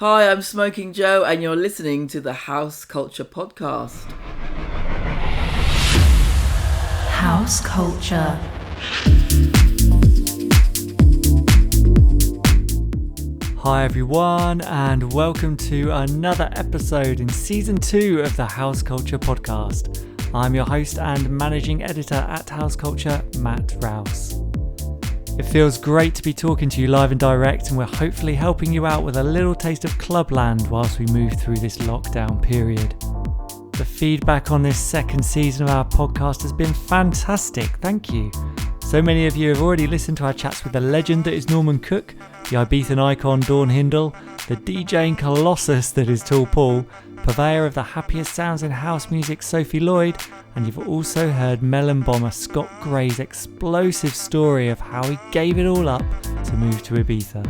Hi, I'm Smokin Jo, and you're listening to the House Culture Podcast. House Culture. Hi everyone, and welcome to another episode in Season 2 of the House Culture Podcast. I'm your host and managing editor at House Culture, Matt Rouse. It feels great to be talking to you live and direct, and we're hopefully helping you out with a little taste of clubland whilst we move through this lockdown period. The feedback on this second season of our podcast has been fantastic, thank you. So many of you have already listened to our chats with the legend that is Norman Cook, the Ibizan icon Dawn Hindle, the DJing colossus that is Tall Paul, purveyor of the happiest sounds in house music Sophie Lloyd, and you've also heard melon bomber Scott Gray's explosive story of how he gave it all up to move to Ibiza.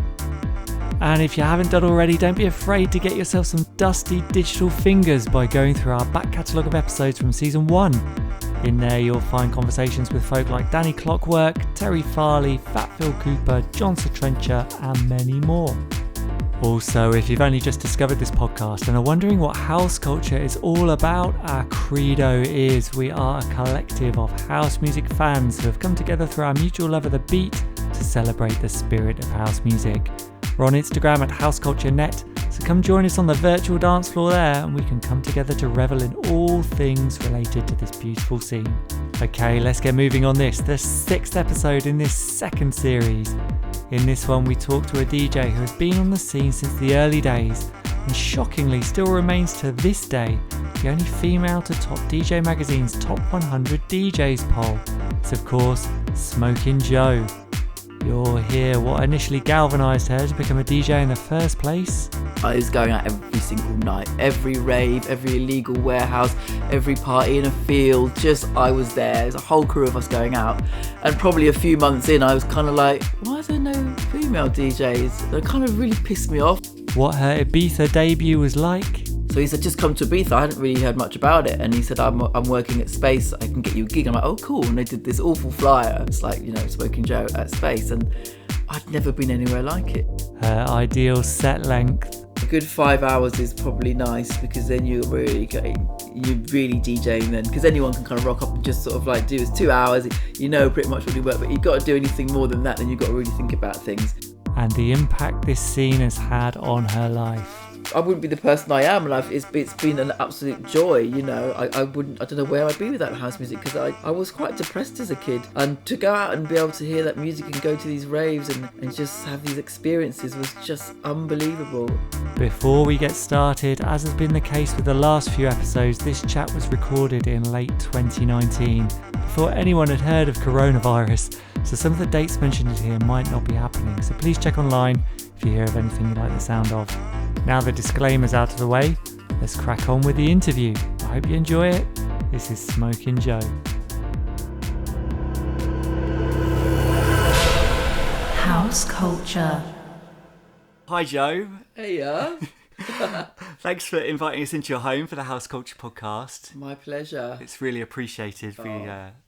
And if you haven't done already, don't be afraid to get yourself some dusty digital fingers by going through our back catalogue of episodes from Season 1. In there you'll find conversations with folk like Danny Clockwork, Terry Farley, Fat Phil Cooper, John Trencher and many more. Also, if you've only just discovered this podcast and are wondering what house culture is all about, our credo is we are a collective of house music fans who have come together through our mutual love of the beat to celebrate the spirit of house music. We're on Instagram at houseculture.net, so come join us on the virtual dance floor there and we can come together to revel in all things related to this beautiful scene. Okay, let's get moving on this, the 6th episode in this second series. In this one we talk to a DJ who has been on the scene since the early days and shockingly still remains to this day the only female to top DJ Magazine's Top 100 DJs poll. It's of course Smokin Jo. You'll hear what initially galvanised her to become a DJ in the first place. I was going out every single night, every rave, every illegal warehouse, every party in a field, I was there. There's a whole crew of us going out. And probably a few months in, I was kind of like, why is there no female DJs? That kind of really pissed me off. What her Ibiza debut was like. So he said, just come to Ibiza. I hadn't really heard much about it. And he said, I'm working at Space. I can get you a gig. I'm like, oh, cool. And they did this awful flyer. It's like, Smokin Jo at Space. And I'd never been anywhere like it. Her ideal set length. A good 5 hours is probably nice because then you're really DJing then. Because anyone can kind of rock up and just sort of like do it's 2 hours. You know pretty much what you work. But you've got to do anything more than that. Then you've got to really think about things. And the impact this scene has had on her life. I wouldn't be the person I am, and it's been an absolute joy. I don't know where I'd be without house music because I was quite depressed as a kid, and to go out and be able to hear that music and go to these raves and just have these experiences was just unbelievable. Before we get started, as has been the case with the last few episodes, this chat was recorded in late 2019 before anyone had heard of coronavirus, so some of the dates mentioned here might not be happening, so please check online if you hear of anything you like the sound of. Now the disclaimer's out of the way, let's crack on with the interview. I hope you enjoy it. This is Smokin Jo. House Culture. Hi Jo. Hey, yeah. Thanks for inviting us into your home for the House Culture Podcast. My pleasure. It's really appreciated. We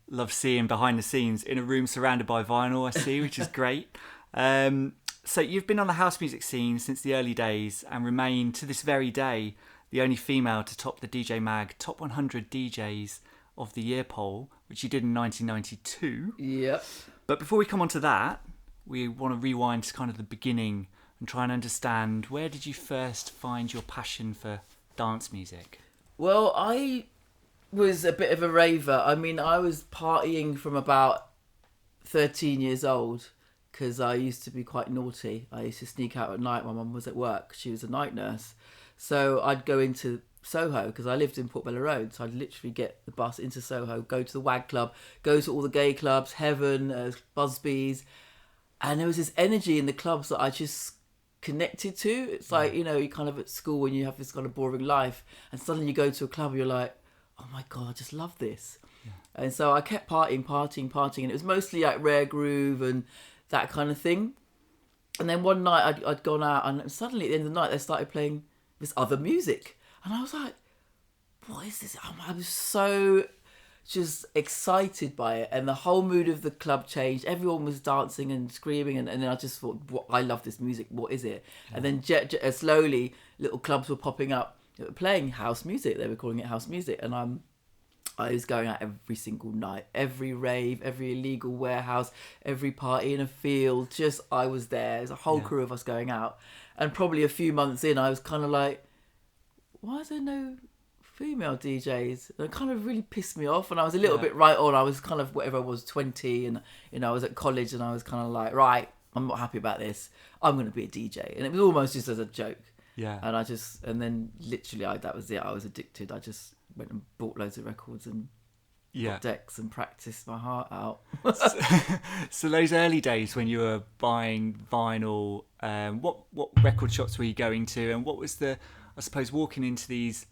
love seeing behind the scenes in a room surrounded by vinyl, I see, which is great. So you've been on the house music scene since the early days and remain to this very day the only female to top the DJ Mag Top 100 DJs of the Year poll, which you did in 1992. Yep. But before we come on to that, we want to rewind to kind of the beginning and try and understand, where did you first find your passion for dance music? Well, I was a bit of a raver. I mean, I was partying from about 13 years old. Because I used to be quite naughty. I used to sneak out at night. My mum was at work. She was a night nurse. So I'd go into Soho because I lived in Portobello Road. So I'd literally get the bus into Soho, go to the WAG Club, go to all the gay clubs, Heaven, Busby's. And there was this energy in the clubs that I just connected to. It's like, you kind of at school when you have this kind of boring life and suddenly you go to a club and you're like, oh my God, I just love this. Yeah. And so I kept partying. And it was mostly like rare groove and that kind of thing. And then one night I'd gone out and suddenly at the end of the night they started playing this other music. And I was like, what is this? I was so just excited by it, and the whole mood of the club changed. Everyone was dancing and screaming, and then I just thought, I love this music, what is it? And then slowly little clubs were popping up that were playing house music. They were calling it house music, and I was going out every single night, every rave, every illegal warehouse, every party in a field. Just, I was there. There's a whole crew of us going out. And probably a few months in, I was kind of like, why is there no female DJs? And it kind of really pissed me off. And I was a little bit right on. I was kind of, whatever I was, 20. And, I was at college, and I was kind of like, right, I'm not happy about this. I'm going to be a DJ. And it was almost just as a joke. Yeah. And then literally, that was it. I was addicted. I just went and bought loads of records and got decks and practiced my heart out. So those early days when you were buying vinyl, what record shops were you going to, and what was I suppose walking into these,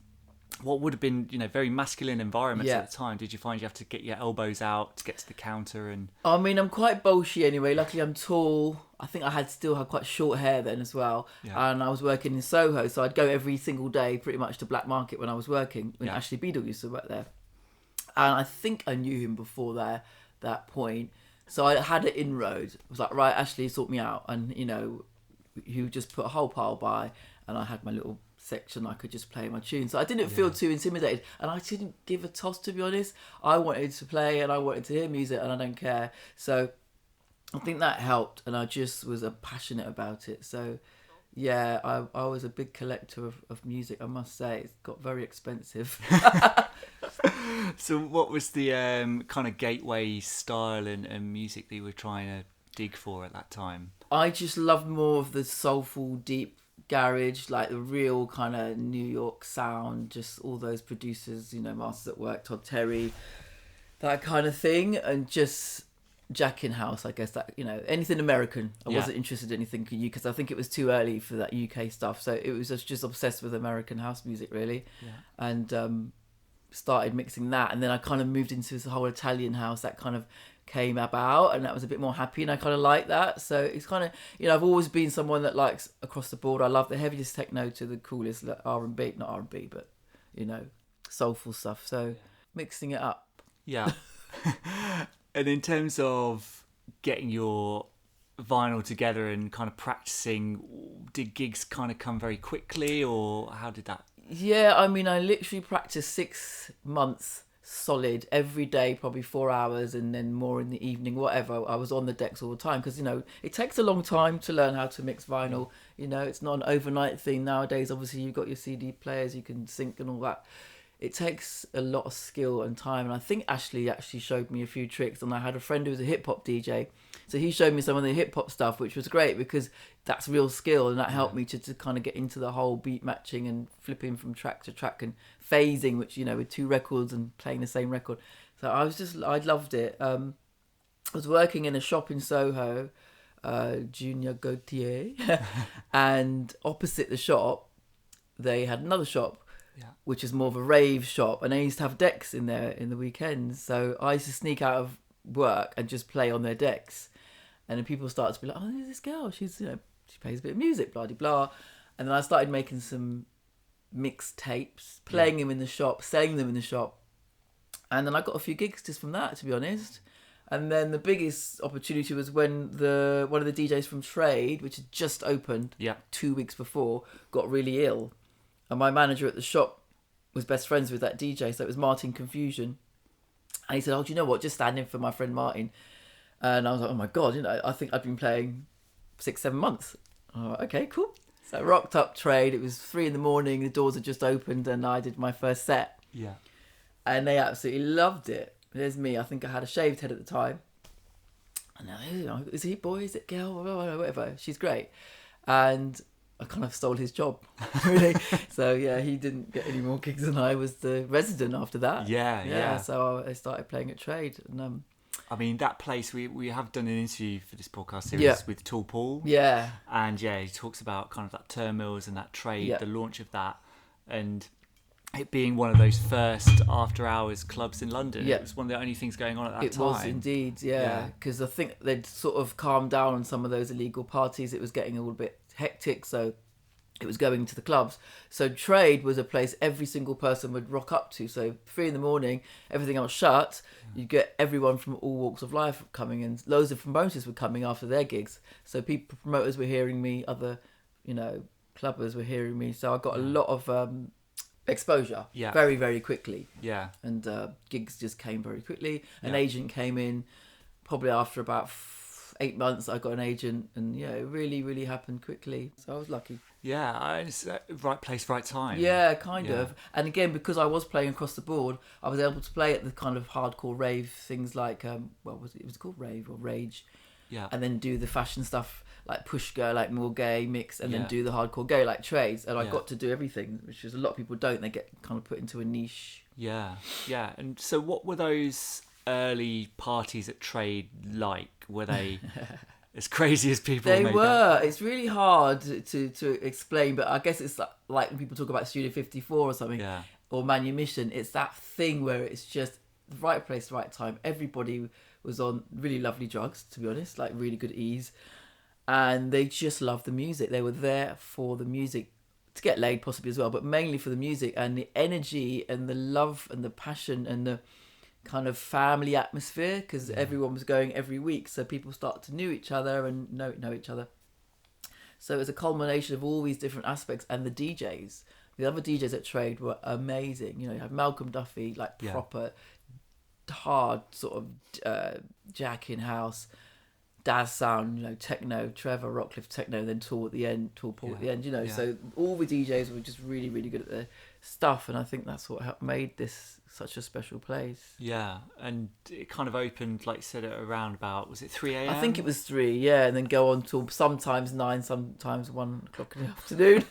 what would have been, very masculine environments at the time? Did you find you have to get your elbows out to get to the counter? And I mean, I'm quite bolshy anyway. Luckily, I'm tall. I think I still had quite short hair then as well. Yeah. And I was working in Soho, so I'd go every single day pretty much to Black Market when I was working. When Ashley Beadle used to work there. And I think I knew him before that point. So I had an inroad. I was like, right, Ashley, sort me out. And, he would just put a whole pile by, and I had my little section I could just play my tunes. So I didn't feel too intimidated, and I didn't give a toss, to be honest. I wanted to play and I wanted to hear music, and I don't care. So I think that helped, and I just was passionate about it. So yeah, I was a big collector of music, I must say. It got very expensive. So what was the kind of gateway style and music that you were trying to dig for at that time? I just loved more of the soulful, deep garage, like the real kind of New York sound, just all those producers, Masters at Work, Todd Terry, that kind of thing, and just Jack in House, I guess, that, anything American. I wasn't interested in anything UK, because I think it was too early for that UK stuff, so it was just obsessed with American house music, really. And started mixing that, and then I kind of moved into this whole Italian house that kind of came about, and that was a bit more happy, and I kind of like that. So it's kind of, I've always been someone that likes across the board. I love the heaviest techno to the coolest R&B, not R&B, but soulful stuff. So mixing it up. Yeah. And in terms of getting your vinyl together and kind of practicing, did gigs kind of come very quickly, or how did that? Yeah, I mean, I literally practiced 6 months solid every day, probably 4 hours, and then more in the evening, whatever. I was on the decks all the time, because it takes a long time to learn how to mix vinyl. It's not an overnight thing nowadays. Obviously, you've got your CD players, you can sync and all that. It takes a lot of skill and time, and I think Ashley actually showed me a few tricks, and I had a friend who was a hip-hop DJ, so he showed me some of the hip-hop stuff, which was great, because that's real skill, and that helped me to kind of get into the whole beat matching and flipping from track to track and phasing, which, with 2 records and playing the same record. So I loved it. I was working in a shop in Soho, Junior Gautier, and opposite the shop, they had another shop, which is more of a rave shop, and they used to have decks in there in the weekends. So I used to sneak out of work and just play on their decks, and then people started to be like, oh, there's this girl, she's she plays a bit of music, blah de blah. And then I started making some mixtapes, playing them in the shop, selling them in the shop, and then I got a few gigs just from that, to be honest. And then the biggest opportunity was when one of the DJs from Trade, which had just opened 2 weeks before, got really ill. And my manager at the shop was best friends with that DJ, so it was Martin Confusion. And he said, oh, do you know what? Just stand in for my friend Martin. And I was like, oh my God, I think I'd been playing 6-7 months. And I was like, okay, cool. So I rocked up Trade. It was 3 a.m, the doors had just opened, and I did my first set. Yeah. And they absolutely loved it. There's me. I think I had a shaved head at the time. And is he boy? Is it girl? Whatever. She's great. And I kind of stole his job, really. So yeah, he didn't get any more gigs, and I was the resident after that. Yeah. So I started playing at Trade, and I mean, that place, we have done an interview for this podcast series with Tall Paul. Yeah. And he talks about kind of that Turnmills and that Trade, the launch of that, and it being one of those first after hours clubs in London. It was one of the only things going on at that time. It was indeed, because I think they'd sort of calmed down on some of those illegal parties. It was getting a little bit hectic, so it was going to the clubs. So Trade was a place every single person would rock up to. So 3 a.m, everything else shut. You get everyone from all walks of life coming, and loads of promoters were coming after their gigs. So promoters were hearing me, other, clubbers were hearing me. So I got a lot of exposure very, very quickly. Yeah. And gigs just came very quickly. An agent came in probably after about 8 months. I got an agent, and it really, really happened quickly. So I was lucky. Yeah, it's right place, right time. Yeah, kind of. And again, because I was playing across the board, I was able to play at the kind of hardcore rave things like, what was it? It was called rave or rage. Yeah. And then do the fashion stuff like push go, like more gay mix, and then do the hardcore gay like Trades. And I got to do everything, which is a lot of people don't. They get kind of put into a niche. Yeah, yeah. And so what were those early parties at Trade like? Were they as crazy as people They made were. out? It's really hard to explain, but I guess it's like when people talk about Studio 54 or something, or Manumission. It's that thing where it's just the right place, right time. Everybody was on really lovely drugs, to be honest, like really good ease, and they just loved the music. They were there for the music, to get laid possibly as well, but mainly for the music and the energy and the love and the passion and the kind of family atmosphere, because everyone was going every week, so people start to know each other and know each other. So it was a culmination of all these different aspects, and the DJs, the other DJs at Trade were amazing. You have Malcolm Duffy, like proper hard sort of Jack in house, Daz sound, techno, Trevor Rockcliffe techno, then Paul at the end, So all the DJs were just really, really good at their stuff, and I think that's what made this such a special place. Yeah, and it kind of opened, like you said, at around about, was it 3 a.m? I think it was 3, and then go on till sometimes 9, sometimes 1 o'clock in the afternoon.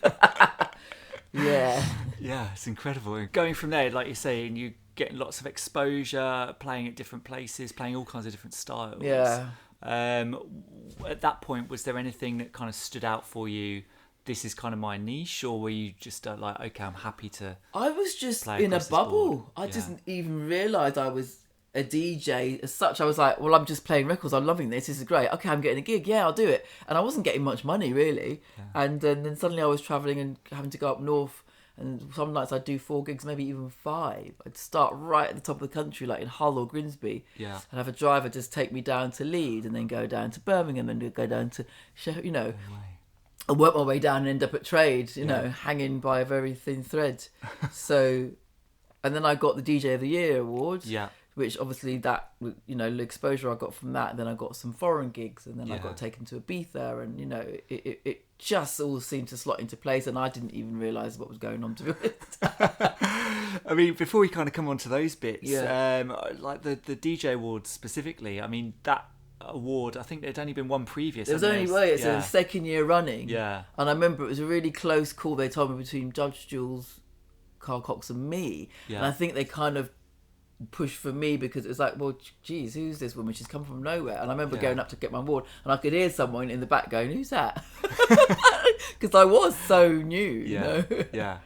Yeah, it's incredible. And going from there, like you're saying, you getting lots of exposure, playing at different places, playing all kinds of different styles. Yeah. At that point, was there anything that kind of stood out for you? This is kind of my niche, or were you just like, okay, I'm happy to? I was just in a bubble. I didn't even realise I was a DJ as such. I was like, well, I'm just playing records. I'm loving this. This is great. Okay, I'm getting a gig. Yeah, I'll do it. And I wasn't getting much money really. Yeah. And then suddenly I was travelling and having to go up north. And some nights I'd do 4 gigs, maybe even 5. I'd start right at the top of the country, like in Hull or Grimsby. Yeah. I'd have a driver just take me down to Leeds, and then go down to Birmingham, and go down to, I work my way down and end up at Trade, hanging by a very thin thread. So, and then I got the DJ of the Year award. Yeah. Which obviously that, the exposure I got from that, and then I got some foreign gigs, and then I got taken to Ibiza, and it just all seemed to slot into place, and I didn't even realise what was going on, to be honest. I mean, before we kind of come on to those bits, like the DJ awards specifically, I mean, that award, I think there'd only been one previous. There was only it's the second year running. Yeah. And I remember it was a really close call, they told me, between Judge Jules, Carl Cox and me. Yeah. And I think they kind of pushed for me, because it was like, well, geez, who's this woman? She's come from nowhere. And I remember going up to get my award, and I could hear someone in the back going, who's that? Because I was so new, you know? Yeah.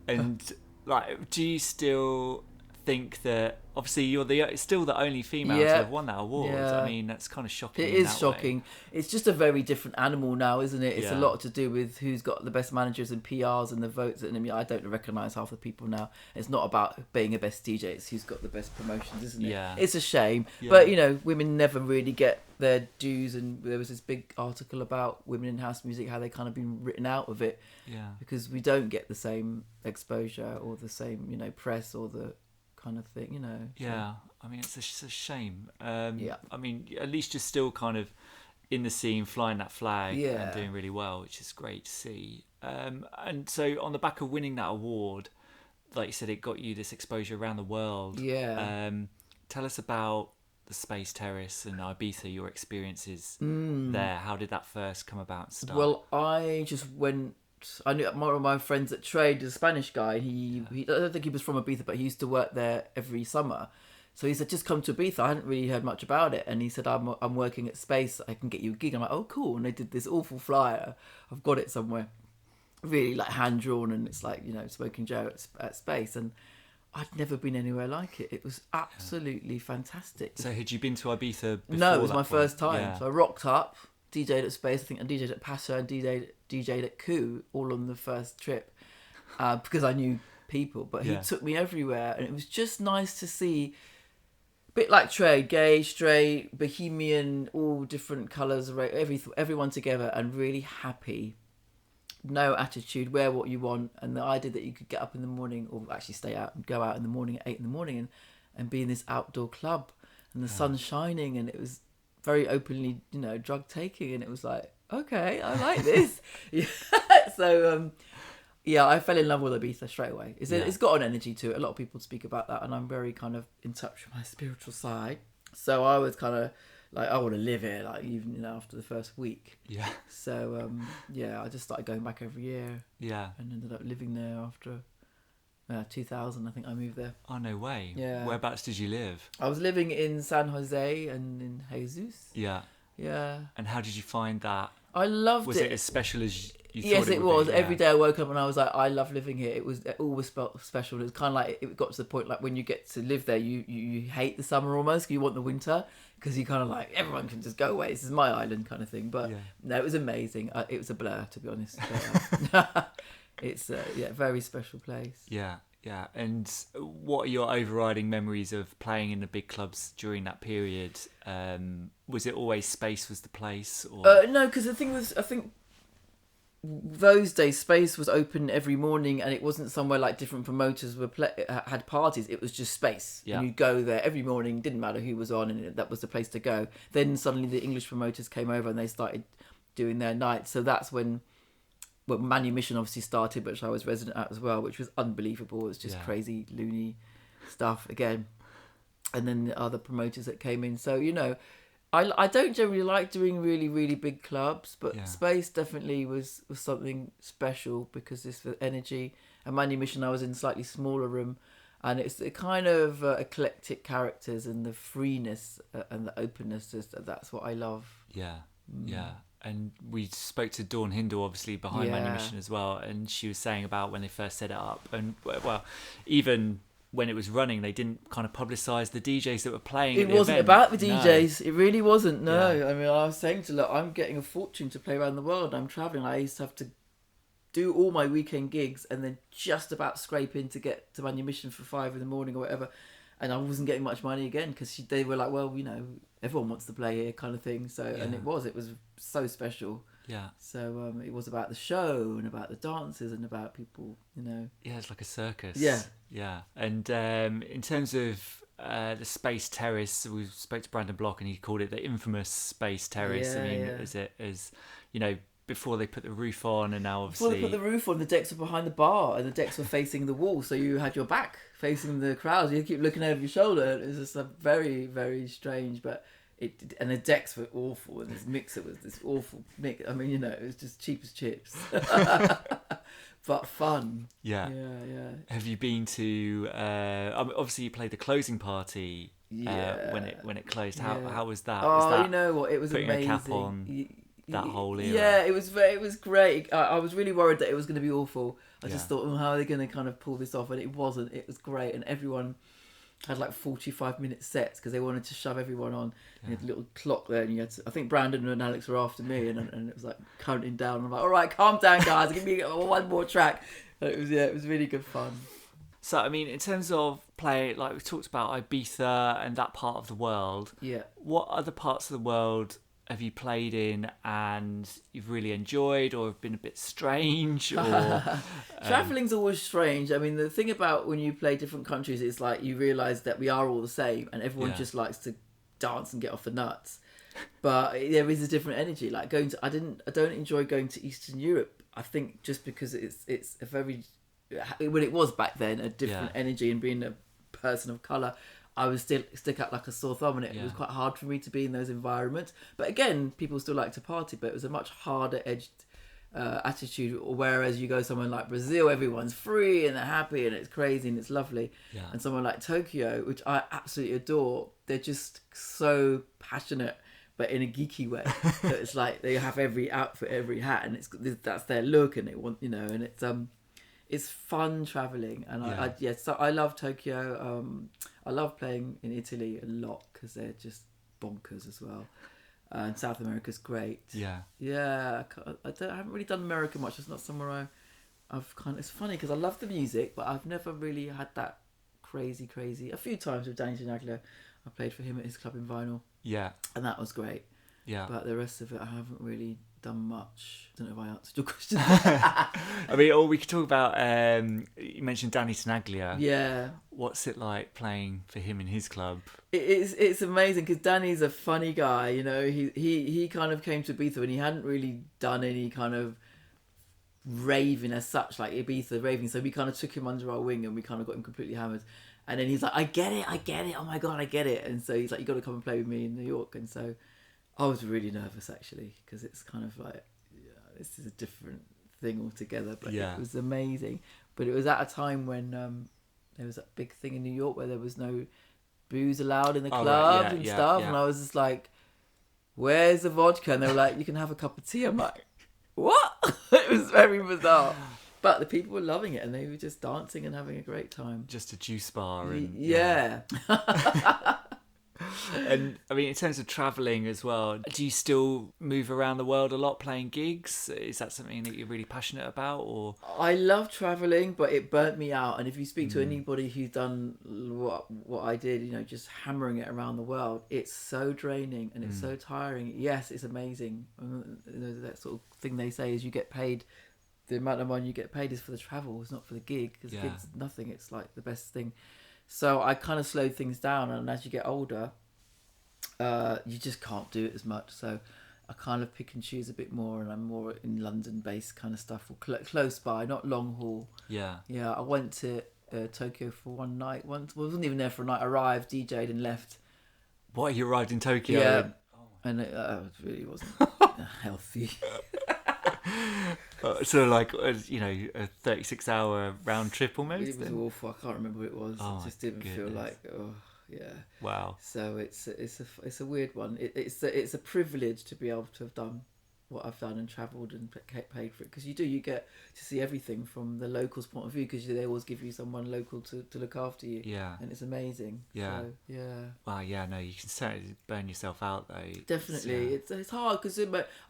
And like, do you still think that, obviously you're still the only female to have won that award? I mean, that's kind of shocking. It is shocking. It's just a very different animal now, isn't it? It's a lot to do with who's got the best managers and PRs and the votes. And I mean, I don't recognise half the people now. It's not about being a best DJ, it's who's got the best promotions, isn't it? Yeah. It's a shame. Yeah. But, women never really get their dues, and there was this big article about women in house music, how they kind of been written out of it. Yeah. Because we don't get the same exposure or the same, press or the kind of thing, Yeah, I mean, it's a shame. I mean, at least you're still kind of in the scene, flying that flag and doing really well, which is great to see. And so on the back of winning that award, like you said, it got you this exposure around the world. Yeah. Tell us about the Space Terrace and Ibiza, your experiences there. How did that first come about and start? Well, I knew one of my friends at Trade, a Spanish guy. He I don't think he was from Ibiza, but he used to work there every summer. So he said, just come to Ibiza. I hadn't really heard much about it. And he said, I'm working at Space. I can get you a gig. I'm like, oh, cool. And they did this awful flyer. I've got it somewhere. Really like hand drawn. And it's like, Smokin Jo at Space. And I'd never been anywhere like it. It was absolutely fantastic. So had you been to Ibiza before? No, it was my first time. Yeah. So I rocked up. DJ'd at Space, I think I DJ'd at Paso and DJ'd at Coup all on the first trip because I knew people, but he took me everywhere, and it was just nice to see a bit like Trey, gay, straight, bohemian, all different colours, everyone together and really happy. No attitude, wear what you want, and the idea that you could get up in the morning or actually stay out and go out in the morning at 8 in the morning and be in this outdoor club and the sun's shining, and it was very openly, drug taking, and it was like, okay, I like this. So I fell in love with Ibiza straight away. It's got an energy to it. A lot of people speak about that, and I'm very kind of in touch with my spiritual side. So I was kind of like, I want to live here, like even after the first week. Yeah. So I just started going back every year. Yeah. And ended up living there after 2000. I think I moved there. Oh, no way. Yeah. Whereabouts did you live? I was living in San Jose and in Jesus. Yeah. Yeah. And how did you find that? I loved it. Was it as special as you thought yes, it was. would be? Every day I woke up and I was like, I love living here. It always felt special. It was kind of like, it got to the point like when you get to live there, you hate the summer almost. You want the winter because you kind of like, everyone can just go away. This is my island kind of thing. But no, it was amazing. It was a blur, to be honest. But, it's a very special place. Yeah. Yeah, and what are your overriding memories of playing in the big clubs during that period? Was it always Space was the place? Or? No, because the thing was, I think those days Space was open every morning, and it wasn't somewhere like different promoters had parties. It was just Space. Yeah. And you'd go there every morning, didn't matter who was on, and that was the place to go. Then suddenly the English promoters came over and they started doing their nights. So that's when... Well, Manumission obviously started, which I was resident at as well, which was unbelievable. It was just crazy, loony stuff again. And then the other promoters that came in. So, I don't generally like doing really, really big clubs, but Space definitely was something special because this was energy. And Manumission, I was in a slightly smaller room, and it's the kind of eclectic characters and the freeness and the openness. That's what I love. Yeah, yeah. And we spoke to Dawn Hindle, obviously, behind Manumission as well, and she was saying about when they first set it up, and well, even when it was running, they didn't kind of publicise the DJs that were playing. It wasn't about the DJs. No. It really wasn't. No, I mean, I was saying to look, I'm getting a fortune to play around the world. I'm travelling. I used to have to do all my weekend gigs and then just about scrape in to get to Manumission for 5 in the morning or whatever. And I wasn't getting much money again because they were like, well, everyone wants to play here kind of thing. So, and it was so special. Yeah. So it was about the show and about the dances and about people, Yeah, it's like a circus. Yeah. Yeah. And in terms of the Space Terrace, we spoke to Brandon Block and he called it the infamous Space Terrace. Yeah, before they put the roof on, and now obviously... Before they put the roof on, the decks were behind the bar and the decks were facing the wall, so you had your back facing the crowd. You keep looking over your shoulder. It was just a very, very strange, and the decks were awful, and this mixer was this awful mix. I mean, it was just cheap as chips. But fun. Yeah. Yeah. Have you been to... obviously you played the closing party when it closed. How was that? Oh, was that you know what? It was putting amazing. A cap on... that whole era. Yeah, it was great. I was really worried that it was going to be awful. I just thought, how are they going to kind of pull this off? And it wasn't. It was great, and everyone had like 45-minute sets because they wanted to shove everyone on. You had a little clock there, and you had I think Brandon and Alex were after me, and it was like counting down. I'm like, all right, calm down, guys. Give me one more track. And it was really good fun. So, I mean, in terms of play, like we talked about Ibiza and that part of the world. Yeah. What other parts of the world have you played in and you've really enjoyed, or have been a bit strange? Or Traveling's always strange. I mean, the thing about when you play different countries is like you realise that we are all the same, and everyone just likes to dance and get off the nuts. But there is a different energy. Like I don't enjoy going to Eastern Europe. I think just because it's a very, when it was back then, a different energy, and being a person of colour, I would still stick out like a sore thumb, and it was quite hard for me to be in those environments. But again, people still like to party, but it was a much harder edged attitude. Whereas you go somewhere like Brazil, everyone's free and they're happy and it's crazy and it's lovely. Yeah. And somewhere like Tokyo, which I absolutely adore, they're just so passionate, but in a geeky way. So it's like they have every outfit, every hat, and that's their look, and they want, and it's fun traveling, and so I love Tokyo. I love playing in Italy a lot because they're just bonkers as well. And South America's great. Yeah. Yeah, I haven't really done America much. It's not somewhere I've kind of... It's funny because I love the music, but I've never really had that crazy... A few times with Danny Tenaglia, I played for him at his club in Vinyl. Yeah. And that was great. Yeah. But the rest of it, I haven't really done much. I don't know if I answered your question. I mean, or we could talk about, you mentioned Danny Tenaglia. Yeah. What's it like playing for him in his club? It's amazing because Danny's a funny guy, you know. He kind of came to Ibiza and he hadn't really done any kind of raving as such, like Ibiza raving. So we kind of took him under our wing and we kind of got him completely hammered. And then he's like, I get it. Oh my God, I get it. And so he's like, you got to come and play with me in New York. And so I was really nervous actually because it's kind of like, yeah, this is a different thing altogether. But yeah. It was amazing. But it was at a time when there was that big thing in New York where there was no booze allowed in the clubs and stuff. And I was just like, where's the vodka? And they were like, you can have a cup of tea. I'm like, what? It was very bizarre. But the people were loving it and they were just dancing and having a great time. Just a juice bar. And, yeah. And I mean, in terms of travelling as well, do you still move around the world a lot playing gigs? Is that something that you're really passionate about? Or I love travelling, but it burnt me out. And if you speak to anybody who's done what I did, you know, just hammering it around the world, it's so draining and it's so tiring. Yes, it's amazing. That sort of thing they say is you get paid. The amount of money you get paid is for the travel, it's not for the gig. Because gigs, nothing. It's like the best thing. So I kind of slowed things down, and as you get older, you just can't do it as much. So I kind of pick and choose a bit more, and I'm more in London-based kind of stuff, or close by, not long haul. Yeah. Yeah, I went to Tokyo for one night. Once, well, I wasn't even there for a night. I arrived, DJ'd, and left. What? You arrived in Tokyo? Yeah. And it really wasn't healthy. So like, you know, a 36-hour round trip almost? It was awful. I can't remember what it was. Oh, it just didn't feel like, yeah. Wow. So it's a weird one. It's a privilege to be able to have done what I've done and travelled and paid for it, because you get to see everything from the locals' point of view, because they always give you someone local to look after you. Yeah. And it's amazing. Yeah. So, yeah. Wow. Yeah. No, you can certainly burn yourself out though. Definitely, it's hard because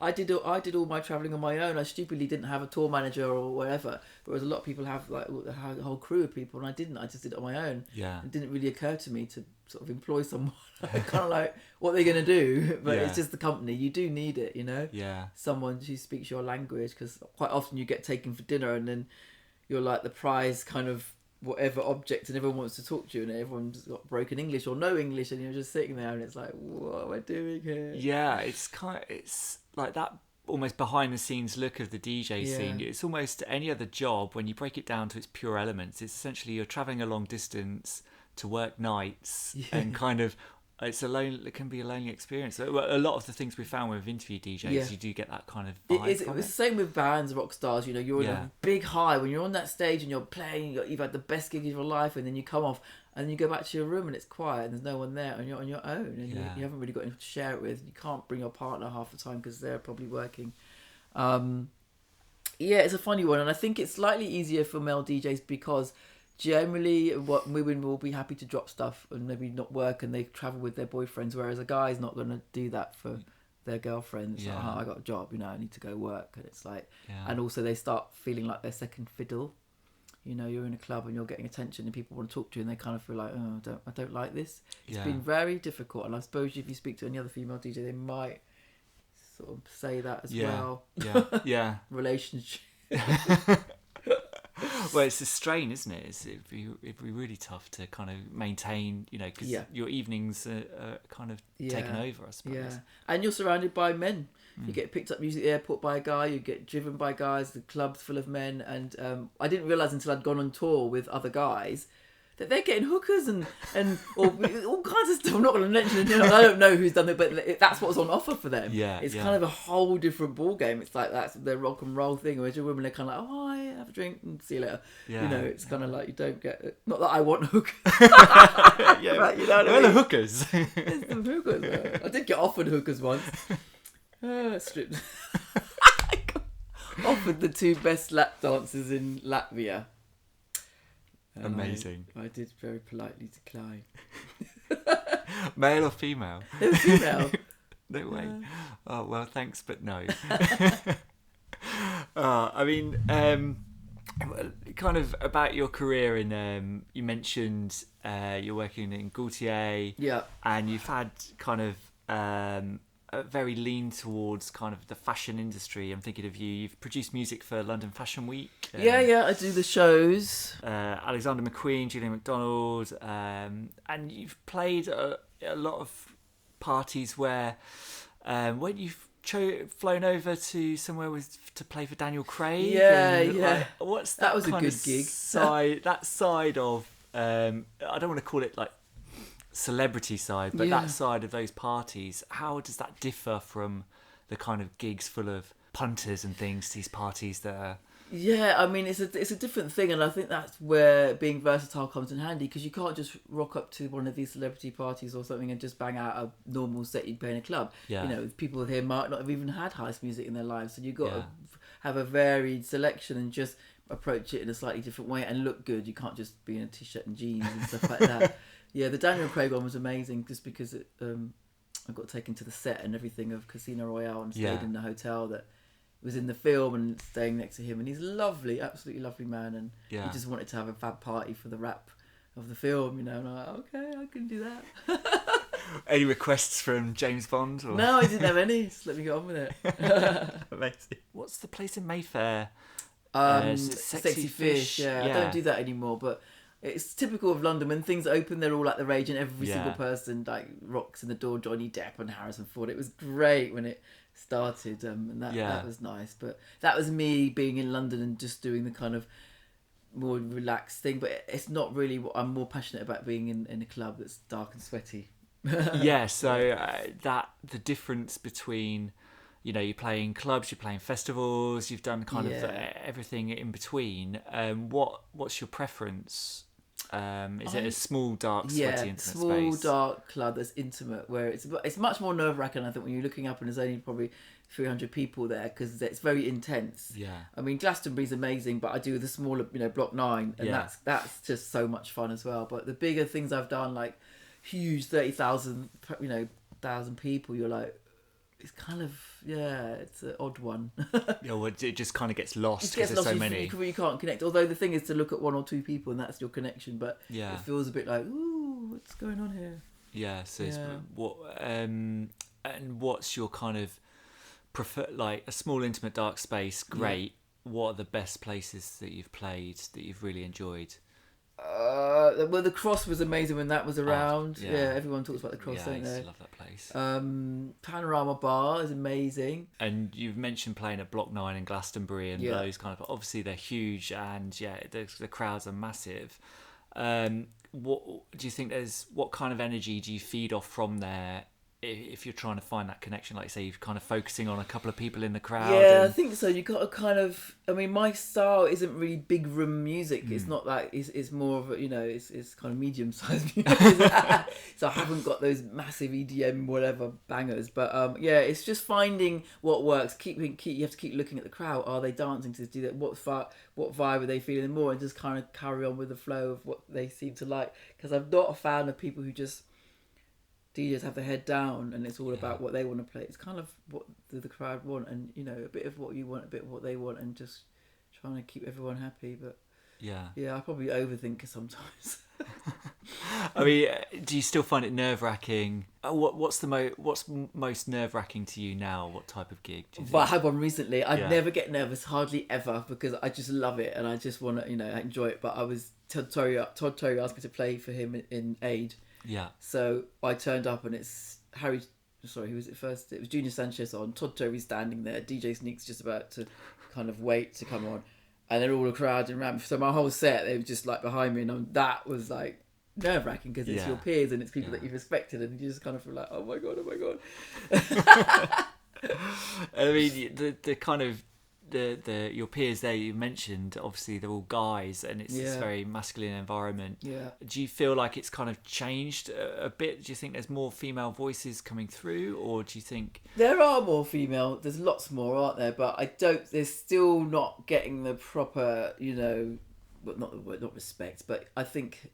I did all my travelling on my own. I stupidly didn't have a tour manager or whatever, whereas a lot of people have like a whole crew of people, and I didn't. I just did it on my own. Yeah. It didn't really occur to me to sort of employ someone. Kind of like, what they're going to do, but it's just the company. You do need it, you know. Yeah. Someone who speaks your language, because quite often you get taken for dinner and then you're like the prize kind of whatever object, and everyone wants to talk to you, and everyone's got broken English or no English, and you're just sitting there, and it's like, what am I doing here? Yeah, it's like that almost behind the scenes look of the DJ scene. It's almost any other job when you break it down to its pure elements. It's essentially you're traveling a long distance to work nights and kind of. It can be a lonely experience. A lot of the things we found with interview DJs, you do get that kind of vibe. It was the same with bands, rock stars. You know, you're in a big high when you're on that stage and you're playing. You've had the best gig of your life, and then you come off and you go back to your room and it's quiet and there's no one there, and you're on your own, and you haven't really got anyone to share it with. You can't bring your partner half the time because they're probably working. It's a funny one, and I think it's slightly easier for male DJs because generally what women will be happy to drop stuff and maybe not work, and they travel with their boyfriends, whereas a guy's not going to do that for their girlfriends. Like, I got a job, I need to go work, and it's like and also they start feeling like they're second fiddle. You know, you're in a club and you're getting attention and people want to talk to you, and they kind of feel like, I don't like this. It's been very difficult, and I suppose if you speak to any other female DJ, they might sort of say that as well. Relationship. Well, it's a strain, isn't it? It'd be really tough to kind of maintain, because your evenings are kind of taken over, I suppose. Yeah, and you're surrounded by men. You get picked up music at the airport by a guy, you get driven by guys, the club's full of men, and I didn't realise until I'd gone on tour with other guys that they're getting hookers and all kinds of stuff. I'm not going to mention it. I don't know who's done it, but that's what's on offer for them. It's kind of a whole different ball game. It's like that's their rock and roll thing. Whereas your women are kind of like, hi, have a drink and see you later. It's kind of like you don't get it. Not that I want hookers. But, you know what I mean? The hookers. There's some hookers. I did get offered hookers once. Stripped. Offered the 2 best lap dancers in Latvia. And amazing. I did very politely decline. Male or female? They were female. No way. Yeah. Oh well, thanks, but no. I mean, kind of about your career in. You mentioned you're working in Gaultier. Yeah. And you've had kind of a very lean towards kind of the fashion industry. I'm thinking of you. You've produced music for London Fashion Week. Yeah, I do the shows. Alexander McQueen, Julian McDonald, and you've played a lot of parties where when you've flown over to somewhere to play for Daniel Craig. Yeah. What's That was a kind good of gig. That side of I don't want to call it like celebrity side, but Yeah. that side of those parties, how does that differ from the kind of gigs full of punters and things, these parties that are... Yeah, I mean, it's a different thing, and I think that's where being versatile comes in handy, because you can't just rock up to one of these celebrity parties or something and just bang out a normal set you'd play in a club. Yeah. You know, people here might not have even had house music in their lives, so you've got Yeah. to have a varied selection and just approach it in a slightly different way and look good. You can't just be in a t-shirt and jeans and stuff like that. Yeah, the Daniel Craig one was amazing, just because I got taken to the set and everything of Casino Royale and stayed in the hotel that was in the film and staying next to him, and he's lovely, absolutely lovely man, and he just wanted to have a fab party for the wrap of the film, and I'm like, okay, I can do that. Any requests from James Bond? Or... No, I didn't have any, just let me get on with it. Amazing. What's the place in Mayfair? Sexy Fish, yeah. I don't do that anymore, but it's typical of London. When things open, they're all like the rage, and every single person like rocks in the door. Johnny Depp and Harrison Ford. It was great when it started, and that was nice. But that was me being in London and just doing the kind of more relaxed thing. But it's not really what I'm more passionate about, being in a club that's dark and sweaty. So that the difference between, you know, you're playing clubs, you're playing festivals, you've done kind of everything in between. What's your preference? Is it a small, dark, sweaty, intimate small, space? dark club that's intimate, where it's much more nerve-wracking, I think, when you're looking up and there's only probably 300 people there, because it's very intense. Yeah. I mean, Glastonbury's amazing, but I do the smaller, Block 9, and that's just so much fun as well. But the bigger things I've done, like huge 30,000, thousand people, you're like, it's kind of, it's an odd one. It just kind of gets lost because there's so many. You can't connect. Although the thing is to look at one or two people and that's your connection, but it feels a bit like, ooh, what's going on here? Yeah, so it's what and what's your kind of prefer, like a small, intimate, dark space, great. What are the best places that you've played that you've really enjoyed? Well, the Cross was amazing when that was around. Everyone talks about the Cross, don't they? I love that place. Panorama Bar is amazing. And you've mentioned playing at Block 9 in Glastonbury and those kind of... Obviously, they're huge and, the crowds are massive. What do you think what kind of energy do you feed off from there if you're trying to find that connection? Like, say, you're kind of focusing on a couple of people in the crowd. I think so. You got to kind of... I mean, my style isn't really big room music. It's not like... It's more of a, it's kind of medium-sized music. So I haven't got those massive EDM, whatever, bangers. But, it's just finding what works. You have to keep looking at the crowd. Are they dancing to do that? What vibe are they feeling more? And just kind of carry on with the flow of what they seem to like. Because I'm not a fan of people who just... DJs have their head down and it's all about what they want to play. It's kind of what the crowd want, and a bit of what you want, a bit of what they want, and just trying to keep everyone happy. But I probably overthink it sometimes. I mean, do you still find it nerve-wracking? What's most nerve-wracking to you now? What type of gig do you think? But I had one recently. I never get nervous, hardly ever, because I just love it and I just want to enjoy it. But I was Todd Terry asked me to play for him in Aid. Yeah. So I turned up and it's who was it first? It was Junior Sanchez on, Todd Terry standing there, DJ Sneak's just about to kind of wait to come on, and then all the crowd around me. So my whole set, they were just like behind me, and that was like nerve-wracking because it's your peers and it's people that you've respected, and you just kind of feel like, oh my god. I mean, the kind of your peers there you mentioned, obviously they're all guys and it's this very masculine environment. Do you feel like it's kind of changed a bit? Do you think there's more female voices coming through, or do you think there are more female? There's lots more, aren't there? But they're still not getting the proper, not respect, but I think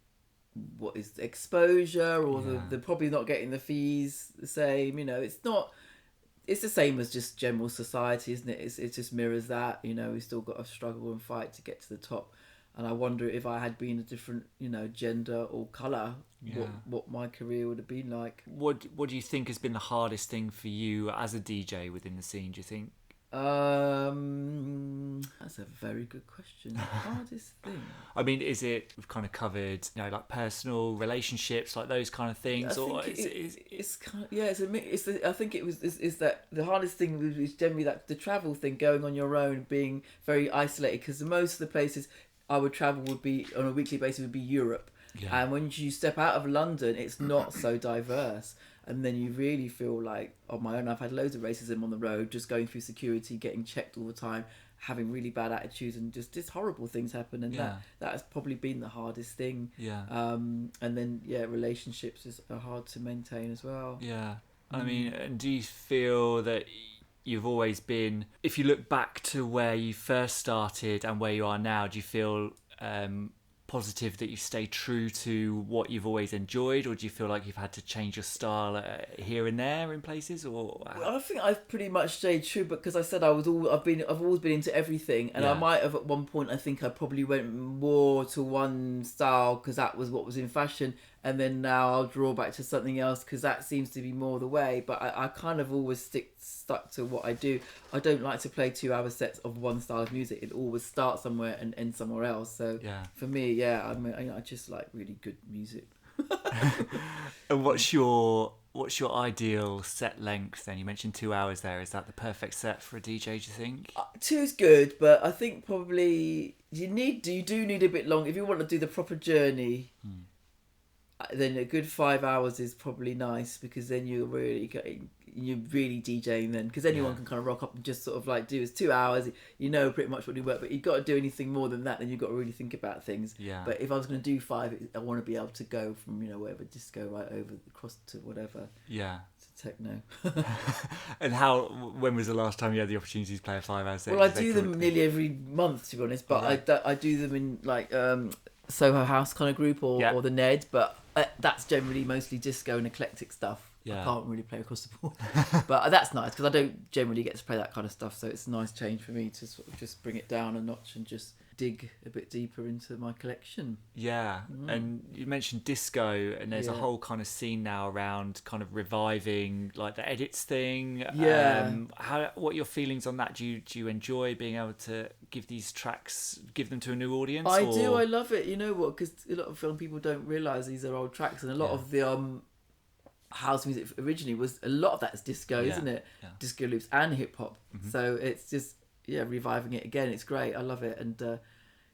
what is exposure, or Yeah. they're probably not getting the fees the same. It's not. It's the same as just general society, isn't it? It just mirrors that. We still got to struggle and fight to get to the top. And I wonder if I had been a different, gender or colour, what my career would have been like. What do you think has been the hardest thing for you as a DJ within the scene, do you think? That's a very good question. Hardest thing. I mean, is it, we've kind of covered, like personal relationships, like those kind of things, or it's kind of, yeah. I think it was is that the hardest thing was generally that the travel thing, going on your own, being very isolated, because most of the places I would travel would be on a weekly basis would be Europe, and when you step out of London, it's not so diverse. And then you really feel like, on my own, I've had loads of racism on the road, just going through security, getting checked all the time, having really bad attitudes, and just horrible things happen. And that has probably been the hardest thing. Yeah. And then, relationships are hard to maintain as well. Yeah. I mean, and do you feel that you've always been, if you look back to where you first started and where you are now, do you feel positive that you stay true to what you've always enjoyed, or do you feel like you've had to change your style here and there in places? Or I think I've pretty much stayed true, because I said I've always been into everything, and I might have at one point, I think I probably went more to one style because that was what was in fashion, and then now I'll draw back to something else because that seems to be more the way. But I kind of always stuck to what I do. I don't like to play 2-hour sets of one style of music. It always starts somewhere and ends somewhere else. So for me, I just like really good music. And what's your ideal set length then? You mentioned 2 hours there. Is that the perfect set for a DJ, do you think? 2's good, but I think probably you do need a bit long if you want to do the proper journey. Then a good 5 hours is probably nice, because then you're really DJing then, because anyone can kind of rock up and just sort of like do it's 2 hours, pretty much what you work, but you've got to do anything more than that, then you've got to really think about things. But if I was going to do 5, I want to be able to go from whatever disco right over across to whatever to techno. And when was the last time you had the opportunity to play a 5-hour set? Well, I do them nearly every month, to be honest, but I do them in like Soho House kind of group or the Ned, but that's generally mostly disco and eclectic stuff. I can't really play across the board, but that's nice because I don't generally get to play that kind of stuff, so it's a nice change for me to sort of just bring it down a notch and just dig a bit deeper into my collection. And you mentioned disco, and there's a whole kind of scene now around kind of reviving like the edits thing. What are your feelings on that? Do you enjoy being able to give these tracks, give them to a new audience? I do. I love it. You know what, because a lot of film people don't realise these are old tracks, and a lot of the house music originally was, a lot of that's disco, isn't it? Disco loops and hip hop. So it's just reviving it again. It's great. I love it. And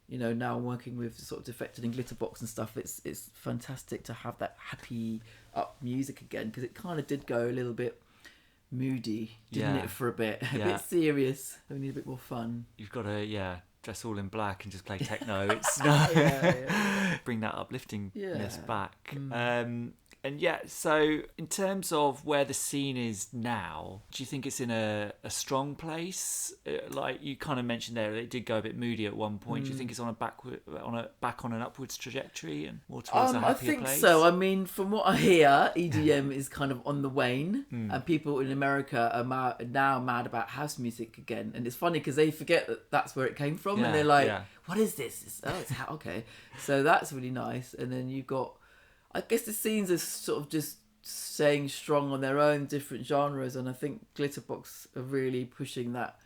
now I'm working with sort of Defected and Glitterbox and stuff. It's fantastic to have that happy up music again, because it kind of did go a little bit moody, didn't it, for a bit? A bit serious. We need a bit more fun. You've got to dress all in black and just play techno. It's bring that upliftingness back. And so in terms of where the scene is now, do you think it's in a strong place? Like you kind of mentioned there, it did go a bit moody at one point. Do you think it's on an upwards trajectory and more towards a happier place? I think so. I mean, from what I hear, EDM is kind of on the wane, and people in America are now mad about house music again. And it's funny because they forget that that's where it came from, and they're like, "What is this?" It's okay. So that's really nice. And then you've got, I guess the scenes are sort of just staying strong on their own different genres, and I think Glitterbox are really pushing that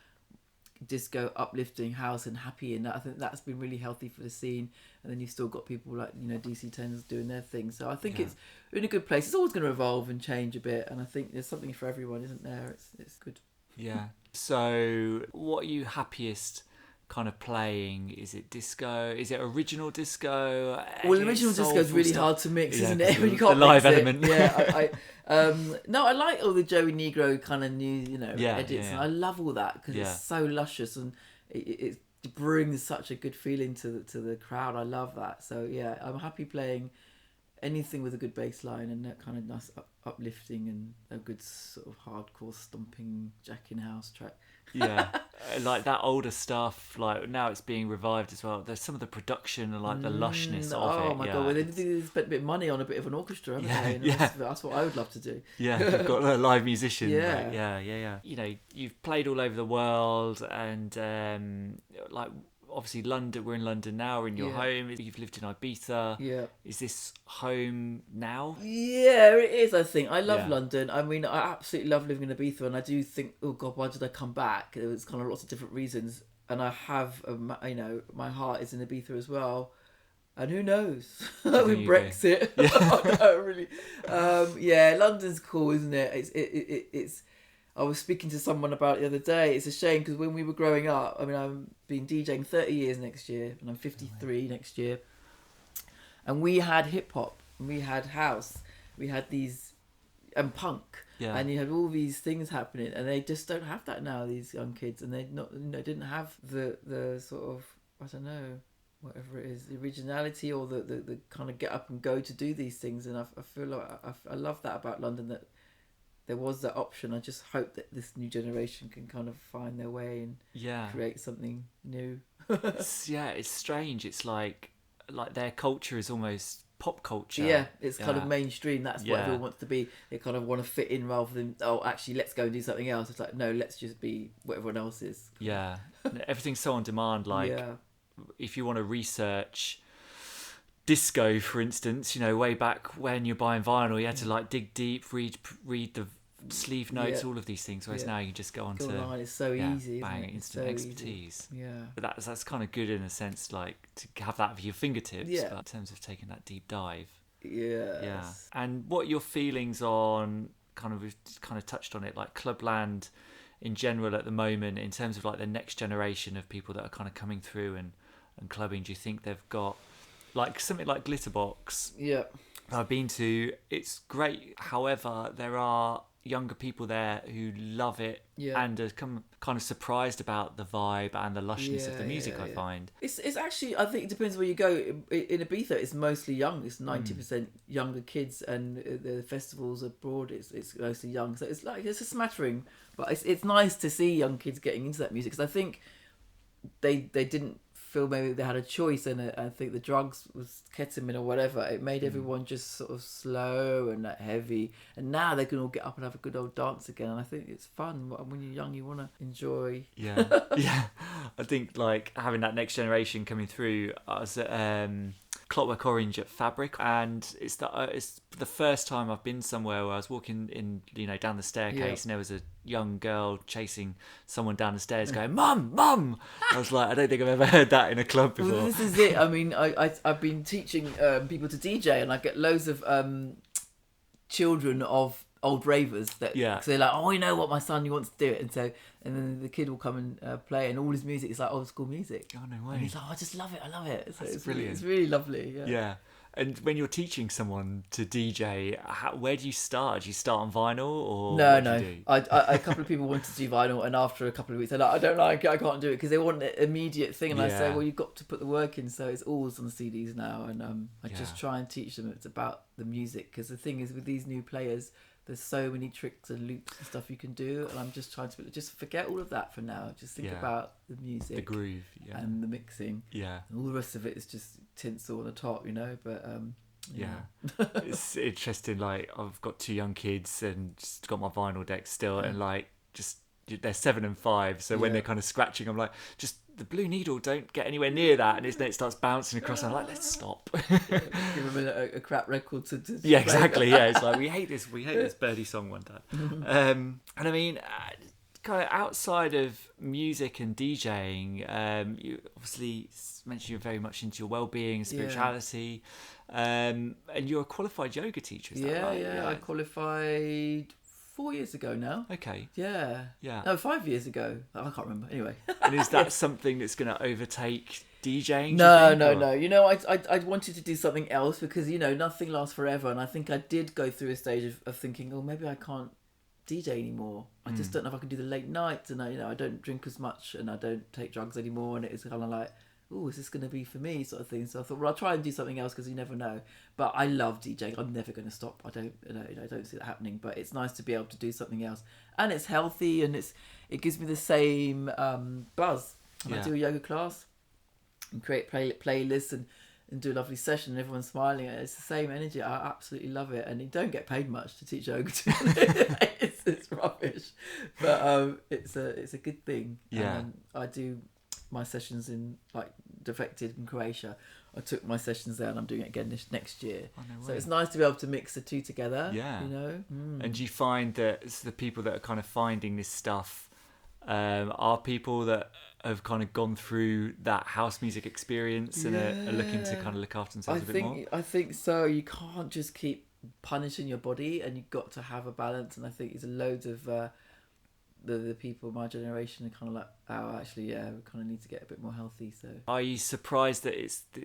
disco, uplifting house and happy, and I think that's been really healthy for the scene. And then you've still got people like DC10s doing their thing, so I think it's in a good place. It's always going to evolve and change a bit, and I think there's something for everyone, isn't there? It's good. So what are you happiest kind of playing? Is it disco? Is it original disco? Well, original disco is really hard to mix, isn't it? When you can't the live mix element. I like all the Joey Negro kind of new, edits, and I love all that because it's so luscious, and it brings such a good feeling to the crowd. I love that. So I'm happy playing anything with a good bass line and that kind of nice uplifting and a good sort of hardcore stomping jacking house track. Yeah, like that older stuff. Like now it's being revived as well. There's some of the production and like the lushness of it. Oh my god! Well, they spent a bit of money on a bit of an orchestra, haven't they? And yeah. that's what I would love to do. Yeah, you've got a live musician. Yeah. Like, yeah. You know, you've played all over the world, and like obviously London. We're in London now. We're in your home. You've lived in Ibiza. Yeah. Is this home now? Yeah, it is. I think I love Yeah. London. I mean, I absolutely love living in Ibiza, and I do think, oh god, why did I come back? There was kind of lots of different reasons, and I have, my heart is in Ibiza as well. And who knows with Brexit? I don't really. London's cool, isn't it? It's. I was speaking to someone about it the other day. It's a shame because when we were growing up, I mean, I've been DJing 30 years next year, and I'm 53 next year. And we had hip hop, we had house, we had these, and punk, and you had all these things happening, and they just don't have that now. These young kids, and they didn't have the sort of, I don't know, whatever it is, the originality or the kind of get up and go to do these things. And I feel like I love that about London, that there was that option. I just hope that this new generation can kind of find their way and create something new. It's strange. It's like their culture is almost pop culture. Yeah, it's kind of mainstream. That's what everyone wants to be. They kind of want to fit in rather than, oh, actually, let's go and do something else. It's like, no, let's just be what everyone else is. Yeah, everything's so on demand. Like, if you want to research disco, for instance, you know, way back when you're buying vinyl, you had to like dig deep, read the sleeve notes, all of these things. Whereas now you just go on online. It's so easy. Bang, isn't it? instant so expertise. Easy. Yeah, but that's kind of good in a sense, like to have that at your fingertips. Yeah. But in terms of taking that deep dive. Yes. Yeah. And what are your feelings on we've kind of touched on it, like Clubland in general at the moment, in terms of like the next generation of people that are kind of coming through and clubbing? Do you think they've got like something like Glitterbox? Yeah. I've been to. It's great. However, there are younger people there who love it and are kind of surprised about the vibe and the lushness of the music. I find it's actually, I think it depends where you go. In Ibiza, it's mostly young. It's 90% younger kids, and the festivals abroad, it's mostly young. So it's a smattering, but it's nice to see young kids getting into that music, because I think they didn't feel maybe they had a choice, and I think the drugs was ketamine or whatever. It made everyone just sort of slow and heavy, and now they can all get up and have a good old dance again. And I think it's fun. When you're young, you want to enjoy. Yeah. I think like having that next generation coming through. I was at Clockwork Orange at Fabric, and it's the first time I've been somewhere where I was walking in, down the staircase, and there was a young girl chasing someone down the stairs going, "Mum!" I was like, I don't think I've ever heard that in a club before. Well, this is it. I mean, I've been teaching people to DJ, and I get loads of children of old ravers that cause they're like, oh, you know what, my son, he wants to do it, and then the kid will come and play, and all his music is like old school music. Oh, no way. And he's like, oh, I just love it. So it's brilliant. It's really lovely. Yeah. And when you're teaching someone to DJ, where do you start? Do you start on vinyl or no? Do you do? A couple of people wanted to do vinyl, and after a couple of weeks, they're like, I don't like it, I can't do it, because they want an immediate thing. And I say, well, you've got to put the work in. So it's always on CDs now, and I just try and teach them it's about the music, because the thing is with these new players, there's so many tricks and loops and stuff you can do, and I'm just trying to just forget all of that for now. Just think about the music, the groove, and the mixing. Yeah. And all the rest of it is just tinsel on the top, But it's interesting. Like, I've got 2 young kids and just got my vinyl deck still, and like just they're 7 and 5. So when they're kind of scratching, I'm like, just the blue needle, don't get anywhere near that, and then it starts bouncing across. And I'm like, let's stop. Give them a crap record to exactly. It's like, we hate this Birdie song, one Dad. And I mean, kind of outside of music and DJing, you obviously mentioned you're very much into your well-being and spirituality, and you're a qualified yoga teacher, is that right? Yeah, I qualified 4 years ago now. Okay. Yeah. No, 5 years ago. I can't remember. Anyway. And is that something that's going to overtake DJing? No. I wanted to do something else, because nothing lasts forever, and I think I did go through a stage of thinking, oh, maybe I can't DJ anymore. I just don't know if I can do the late nights, and I don't drink as much, and I don't take drugs anymore, and it's kind of like, oh, is this going to be for me, sort of thing. So I thought, well, I'll try and do something else, because you never know. But I love DJing. I'm never going to stop. I don't see that happening. But it's nice to be able to do something else, and it's healthy, and it gives me the same buzz. When I Yeah. do a yoga class and create playlists and do a lovely session and everyone's smiling, it's the same energy. I absolutely love it, and you don't get paid much to teach yoga. It's rubbish, but it's a good thing. Yeah. And I do my sessions in like Defected in Croatia. I took my sessions there, and I'm doing it again next year. Oh, no So way. it's nice to be able to mix the two together. Yeah. You know. And do you find that it's the people that are kind of finding this stuff are people that have kind of gone through that house music experience and are looking to kind of look after themselves a bit more? I think so. You can't just keep punishing your body, and you've got to have a balance. And I think there's loads of the people of my generation are kind of like, oh, actually, yeah, we kind of need to get a bit more healthy. So, Are you surprised that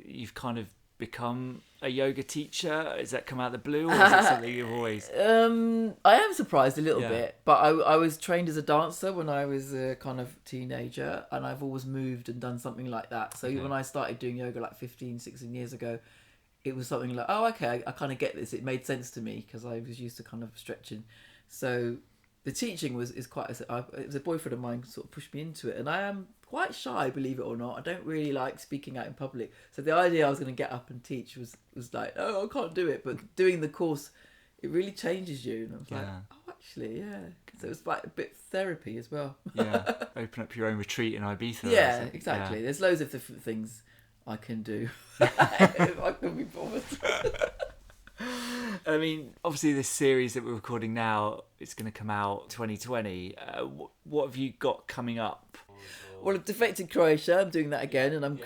you've kind of become a yoga teacher? Has that come out of the blue, or is it something you've always... I am surprised a little Yeah. bit, but I was trained as a dancer when I was a kind of teenager, and I've always moved and done something like that. So Okay. when I started doing yoga like 15, 16 years ago, it was something like, oh, okay, I kind of get this. It made sense to me because I was used to kind of stretching. So the teaching is quite... it was a boyfriend of mine sort of pushed me into it, and I am quite shy, believe it or not. I don't really like speaking out in public. So the idea I was going to get up and teach was like, oh, I can't do it. But doing the course, it really changes you. And I was like, Yeah. oh, actually, yeah. So it's like a bit therapy as well. Yeah, open up your own retreat in Ibiza. Yeah, or something. exactly. Yeah. There's loads of different things I can do if I can be bothered. I mean, obviously this series that we're recording now, it's going to come out 2020. What have you got coming up? Well, I've Defected Croatia. I'm doing that again, and I'm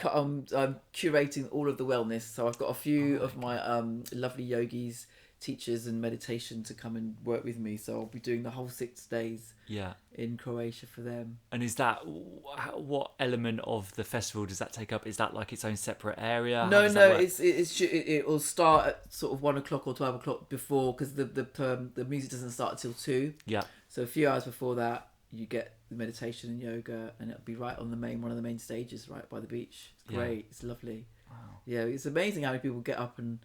curating all of the wellness. So I've got a few of my lovely yogis, teachers, and meditation to come and work with me. So I'll be doing the whole 6 days Yeah. in Croatia for them. And is that, what element of the festival does that take up? Is that like its own separate area? How No, does that work? it will start at sort of 1 o'clock or 12 o'clock before, because the music doesn't start till 2. Yeah. So a few hours before that, you get the meditation and yoga, and it'll be right on one of the main stages, right by the beach. It's great. Yeah. It's lovely. Wow. Yeah, it's amazing how many people get up and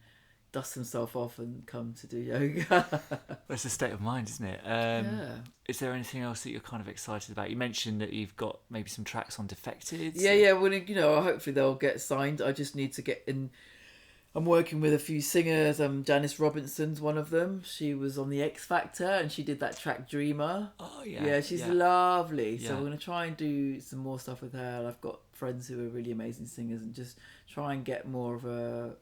dust themselves off and come to do yoga. That's a state of mind, isn't it? Yeah. Is there anything else that you're kind of excited about? You mentioned that you've got maybe some tracks on Defected. Yeah. Well, hopefully they'll get signed. I just need to get in. I'm working with a few singers. Janice Robinson's one of them. She was on the X Factor and she did that track Dreamer. Oh, yeah. Yeah, she's lovely. So Yeah. we're going to try and do some more stuff with her. And I've got friends who are really amazing singers, and just try and get more of a,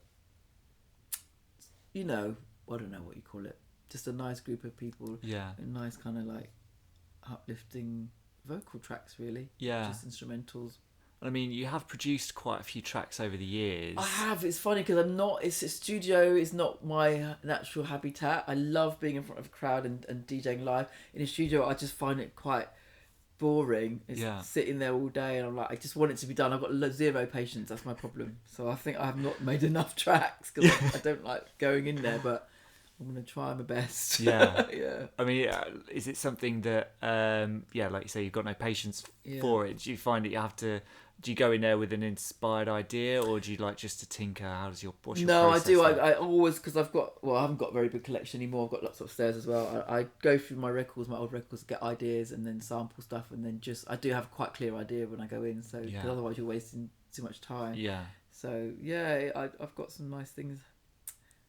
I don't know what you call it. Just a nice group of people. Yeah. A nice kind of like uplifting vocal tracks, really. Yeah. Just instrumentals. I mean, you have produced quite a few tracks over the years. I have. It's funny because studio is not my natural habitat. I love being in front of a crowd and DJing live. In a studio, I just find it quite boring. It's sitting there all day, and I'm like, I just want it to be done. I've got zero patience. That's my problem. So I think I have not made enough tracks because I don't like going in there, but I'm going to try my best. Yeah. Yeah. I mean, is it something that, like you say, you've got no patience for it? Do you find that you have to... Do you go in there with an inspired idea, or do you like just to tinker? What's your No, I process do. like? I always, because I haven't got a very big collection anymore. I've got lots upstairs as well. I go through my old records, get ideas, and then sample stuff, and then I do have quite a clear idea when I go in. So 'cause otherwise you're wasting too much time. Yeah. So yeah, I've got some nice things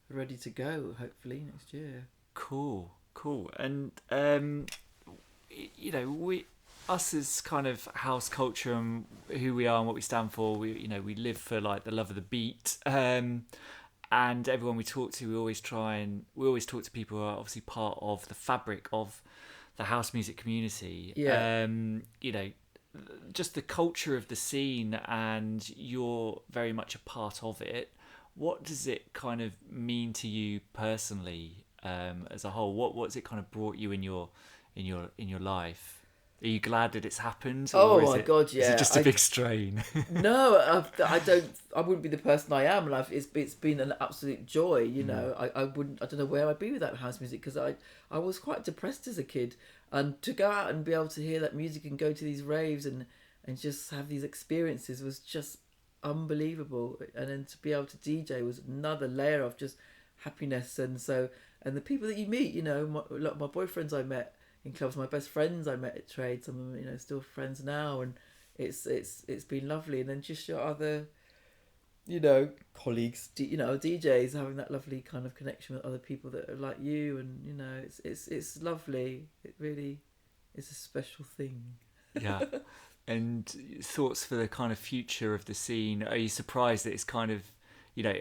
ready to go. Hopefully next year. Cool. And us as kind of house culture and who we are and what we stand for, we live for like the love of the beat. And everyone we talk to, we always talk to people who are obviously part of the fabric of the house music community. Yeah. Just the culture of the scene, and you're very much a part of it. What does it kind of mean to you personally, as a whole? What's it kind of brought you in your life? Are you glad that it's happened? Oh my God, yeah. Is it just a big strain? No, I don't. I wouldn't be the person I am, and it's been an absolute joy. I wouldn't. I don't know where I'd be without house music, because I was quite depressed as a kid, and to go out and be able to hear that music and go to these raves and just have these experiences was just unbelievable. And then to be able to DJ was another layer of just happiness. And the people that you meet, a lot of my boyfriends I met in clubs. My best friends I met at trade, some of them, you know, still friends now, and it's been lovely. And then just your other, you know, colleagues, you know, DJs, having that lovely kind of connection with other people that are like you, and you know, it's lovely. It really is a special thing. Yeah. And thoughts for the kind of future of the scene? Are you surprised that it's kind of, you know,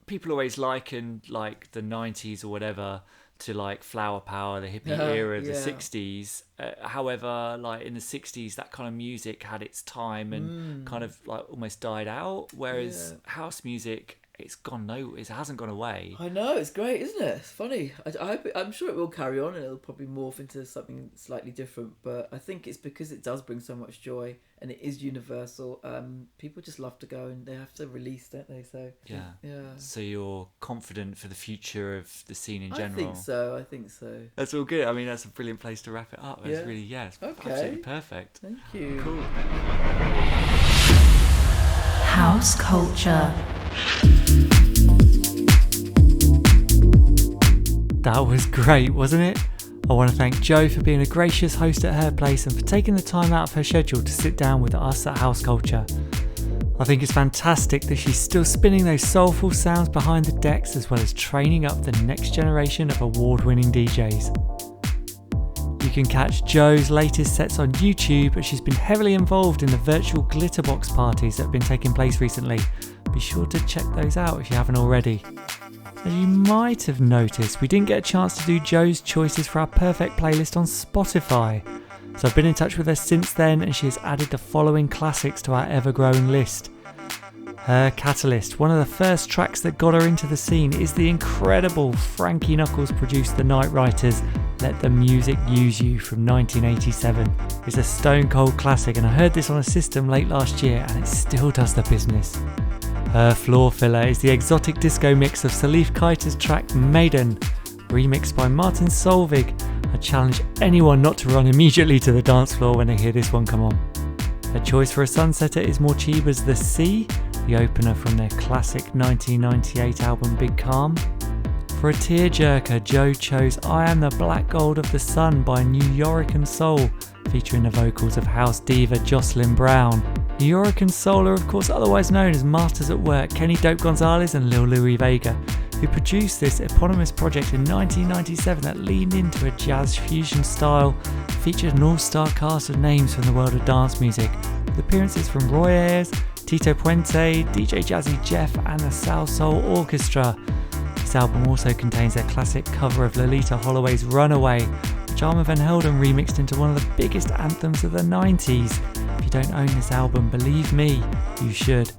people always liken like the 90s or whatever to like flower power, the hippie era of the 60s. However, like in the 60s, that kind of music had its time and kind of like almost died out. Whereas house music, it hasn't gone away. I know, it's great, isn't it? It's funny. I'm sure it will carry on, and it'll probably morph into something slightly different. But I think it's because it does bring so much joy, and it is universal. People just love to go, and they have to release, don't they? So yeah. So you're confident for the future of the scene in general? I think so. That's all good. I mean, that's a brilliant place to wrap it up. It's really, it's absolutely perfect. Thank you. Cool. House culture. That was great, wasn't it? I want to thank Jo for being a gracious host at her place and for taking the time out of her schedule to sit down with us at House Culture. I think it's fantastic that she's still spinning those soulful sounds behind the decks, as well as training up the next generation of award-winning DJs. You can catch Jo's latest sets on YouTube, and she's been heavily involved in the virtual Glitterbox parties that have been taking place recently. Be sure to check those out if you haven't already. As you might have noticed, we didn't get a chance to do Jo's choices for our perfect playlist on Spotify. So I've been in touch with her since then, and she has added the following classics to our ever-growing list. Her Catalyst, one of the first tracks that got her into the scene, is the incredible Frankie Knuckles produced The Night Writers' Let the Music Use You from 1987. It's a stone cold classic, and I heard this on a system late last year and it still does the business. Her floor filler is the exotic disco mix of Salif Keita's track Maiden, remixed by Martin Solveig. I challenge anyone not to run immediately to the dance floor when they hear this one come on. Her choice for a sunsetter is Morcheeba's The Sea, the opener from their classic 1998 album Big Calm. For a tearjerker, Jo chose I Am the Black Gold of the Sun by New Yorican Soul, featuring the vocals of house diva Jocelyn Brown. New Yorican Soul are of course otherwise known as Masters at Work, Kenny Dope Gonzalez and Lil Louis Vega, who produced this eponymous project in 1997 that leaned into a jazz fusion style, featured an all-star cast of names from the world of dance music, with appearances from Roy Ayers, Tito Puente, DJ Jazzy Jeff and the Soul Soul Orchestra. This album also contains their classic cover of Lolita Holloway's Runaway, which Armand Van Helden remixed into one of the biggest anthems of the 90s. If you don't own this album, believe me, you should.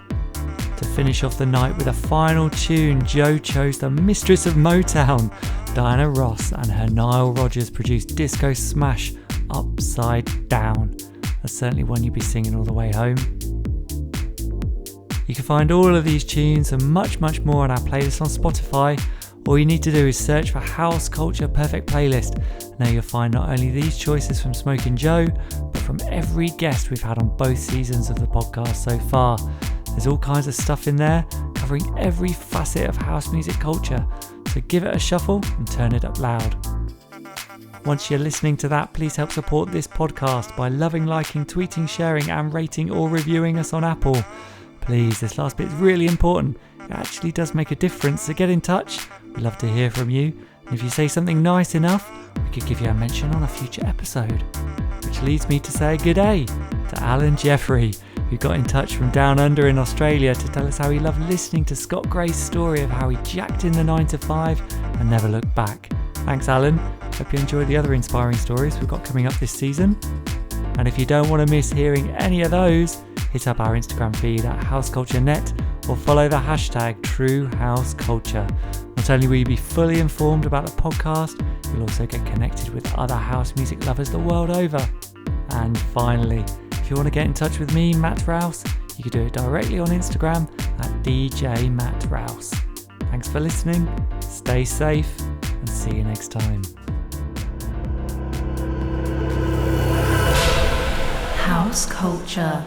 To finish off the night with a final tune, Jo chose the mistress of Motown, Diana Ross, and her Nile Rodgers produced disco smash Upside Down. That's certainly one you'll be singing all the way home. You can find all of these tunes and much more on our playlist on Spotify. All you need to do is search for House Culture Perfect Playlist. Now you'll find not only these choices from Smokin Jo, but from every guest we've had on both seasons of the podcast so far. There's all kinds of stuff in there, covering every facet of house music culture. So give it a shuffle and turn it up loud. Once you're listening to that, please help support this podcast by loving, liking, tweeting, sharing and rating or reviewing us on Apple. Please, this last bit is really important. It actually does make a difference, so get in touch. We'd love to hear from you. And if you say something nice enough, we could give you a mention on a future episode. Which leads me to say good day to Alan Jeffrey, who got in touch from down under in Australia to tell us how he loved listening to Scott Gray's story of how he jacked in the 9 to 5 and never looked back. Thanks, Alan. Hope you enjoy the other inspiring stories we've got coming up this season. And if you don't want to miss hearing any of those, hit up our Instagram feed at HouseCultureNet or follow the hashtag TrueHouseCulture. Not only will you be fully informed about the podcast, you'll also get connected with other house music lovers the world over. And finally, if you want to get in touch with me, Matt Rouse, you can do it directly on Instagram at DJ Matt Rouse. Thanks for listening, stay safe, and see you next time. House culture.